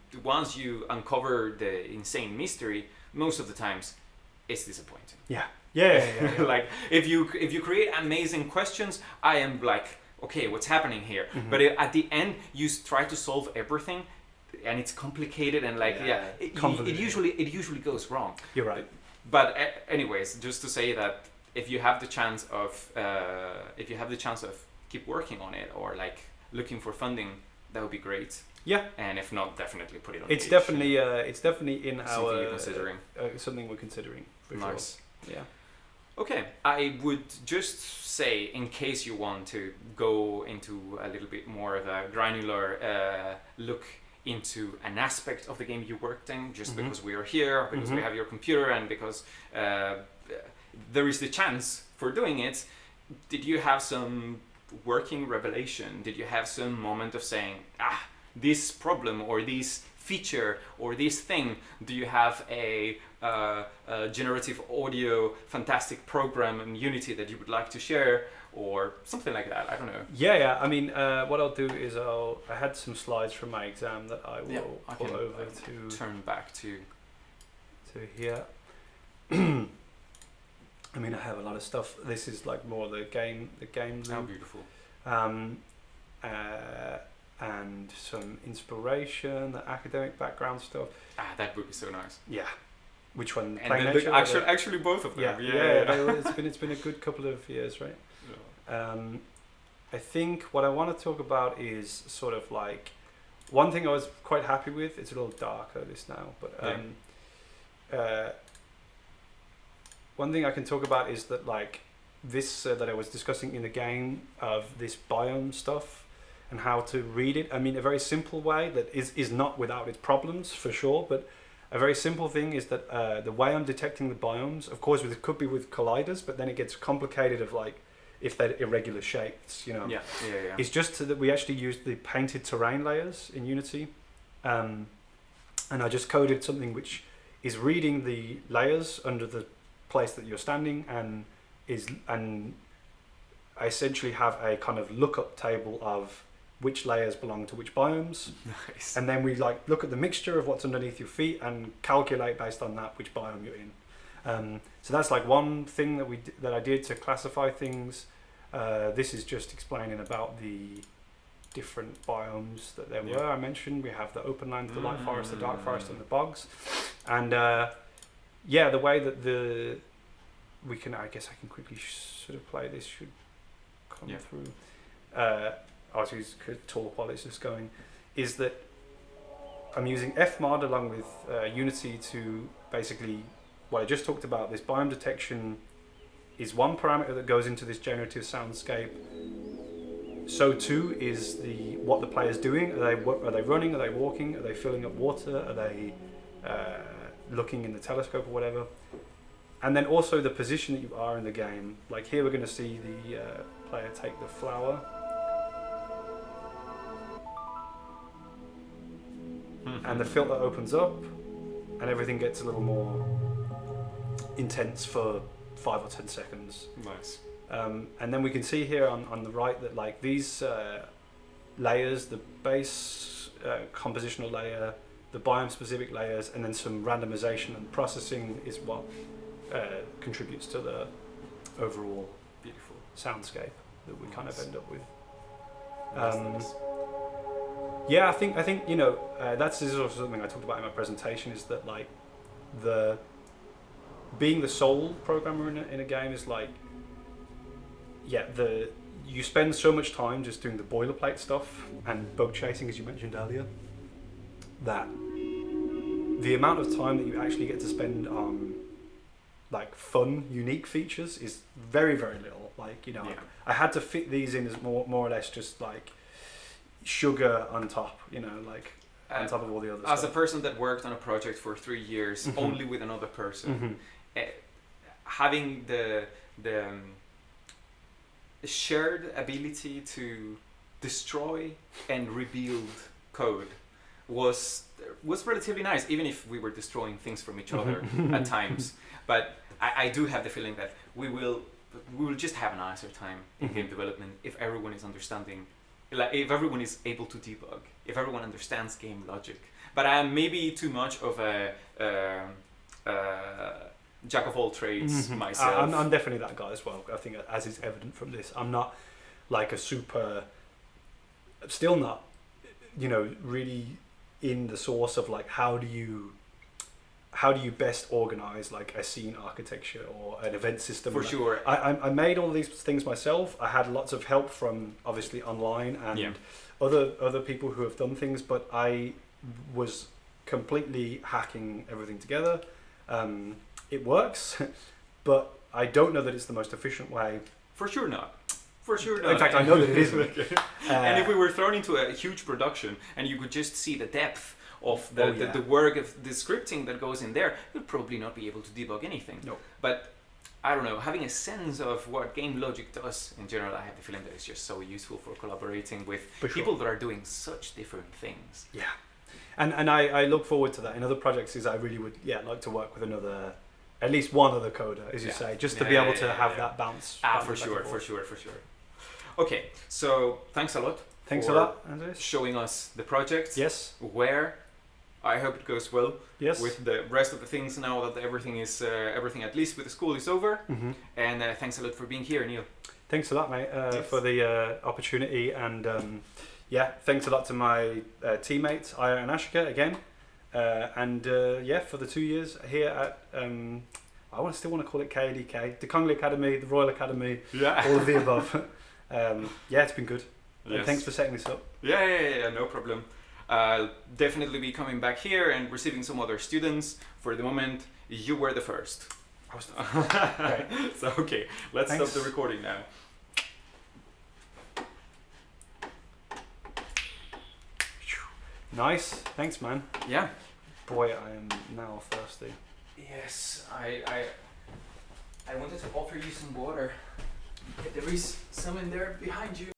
uncover the insane mystery, most of the times it's disappointing. Yeah. Yeah. Like if you create amazing questions, I am like, okay, what's happening here? Mhm. But at the end, you try to solve everything, and it's complicated and like it Convoluted. usually goes wrong. You're right. But anyways, just to say that if you have the chance of keep working on it or like looking for funding, that would be great. Yeah. And if not, definitely put it on. It's page. definitely in Something our you're considering. something we're considering. For Nice. Sure. Yeah. Okay, I would just say, in case you want to go into a little bit more of a granular look into an aspect of the game you worked in, just Mhm. because we are here, because we Mhm. have your computer, and because there is the chance for doing it, did you have some working revelation? Did you have some moment of saying, this problem or this feature or this thing, do you have a generative audio fantastic program in Unity that you would like to share, or something like that? I don't know. Yeah. I mean, what I'll do is I had some slides from my exam that I will I pull can over to turn back to. here. I mean, I have a lot of stuff. This is like more the game How loop. beautiful. And some inspiration, the academic background stuff. That book is so nice. Yeah. Which one? And Plain the, Nature? actually both of them. It's been a good couple of years, right? I think what I want to talk about is sort of like one thing I was quite happy with. It's a little darker this now, but one thing I can talk about is that like this that I was discussing in the game of this biome stuff and how to read it. I mean, a very simple way that is not without its problems for sure, but a very simple thing is that the way I'm detecting the biomes, of course, it could be with colliders, but then it gets complicated of like if they're irregular shapes, you know. Yeah. It's just that we actually used the painted terrain layers in Unity, and I just coded something which is reading the layers under the place that you're standing, and I essentially have a kind of lookup table of which layers belong to which biomes. Nice. And then we like look at the mixture of what's underneath your feet and calculate based on that which biome you're in. So that's like one thing that I did to classify things. This is just explaining about the different biomes that there were. I mentioned we have the open land, the light forest, the dark forest, and the bogs. And the way that I guess I can quickly sort of play this should come through. I could talk while it's just going. Is that I'm using Fmod along with Unity to basically what I just talked about. This biome detection is one parameter that goes into this generative soundscape. So too is what the player's doing. Are they running? Are they walking? Are they filling up water? Are they looking in the telescope or whatever? And then also the position that you are in the game. Like here we're going to see the player take the flower. And the filter opens up and everything gets a little more intense for 5 or 10 seconds. Nice. And then we can see here on the right that like these layers, the base compositional layer, the biome specific layers, and then some randomization and processing is what contributes to the overall Beautiful soundscape that we kind of end up with. Nice. Yeah, I think that's also something I talked about in my presentation, is that like being the sole programmer in a game is like you spend so much time just doing the boilerplate stuff and bug chasing, as you mentioned earlier, that the amount of time that you actually get to spend on like fun, unique features is very, very little. Like, you know, Yeah. I had to fit these in as more or less just like sugar on top, you know, like on top of all the other As stuff. a person that worked on a project for 3 years Mhm. only with another person, Mhm. having the shared ability to destroy and rebuild code was relatively nice, even if we were destroying things from each other at times. But I do have the feeling that we will just have a nicer time in game development if everyone is understanding, like if everyone is able to debug, if everyone understands game logic. But I am maybe too much of a jack of all trades myself. I'm definitely that guy as well. I think, as is evident from this, I'm not like a super, still not, you know, really in the source of like how do you best organize like a scene architecture or an event system. For sure. I made all these things myself. I had lots of help from obviously online and other people who have done things, but I was completely hacking everything together. It works, but I don't know that it's the most efficient way. For sure not. For sure not. In fact, I know that it isn't. And if we were thrown into a huge production and you could just see the depth of the work of the scripting that goes in there, you'd probably not be able to debug anything. No. But I don't know, having a sense of what game logic does in general, I have the feeling that it's just so useful for collaborating with people that are doing such different things. Yeah. And I look forward to that. In other projects is I really would like to work with at least one other coder, as you say, just to be able to have that bounce. For sure. Okay, so thanks a lot. Thanks a lot, Andres. Showing us the project. Yes. Where. I hope it goes well. Yes. With the rest of the things now that everything at least with the school is over. Mm-hmm. And thanks a lot for being here, Neil. Thanks a lot, mate, for the opportunity, and thanks a lot to my teammates Aya and Ashika again, and for the 2 years here at I still want to call it KADK, Det Kongelige Akademi, the Royal Academy, all of the above. It's been good. Yes. And thanks for setting this up. Yeah, no problem. I'll definitely be coming back here and receiving some other students. For the moment, you were the first. I was the first. Right. So, okay, let's stop the recording now. Nice. Thanks, man. Yeah. Boy, I am now thirsty. Yes, I wanted to offer you some water. There is some in there behind you.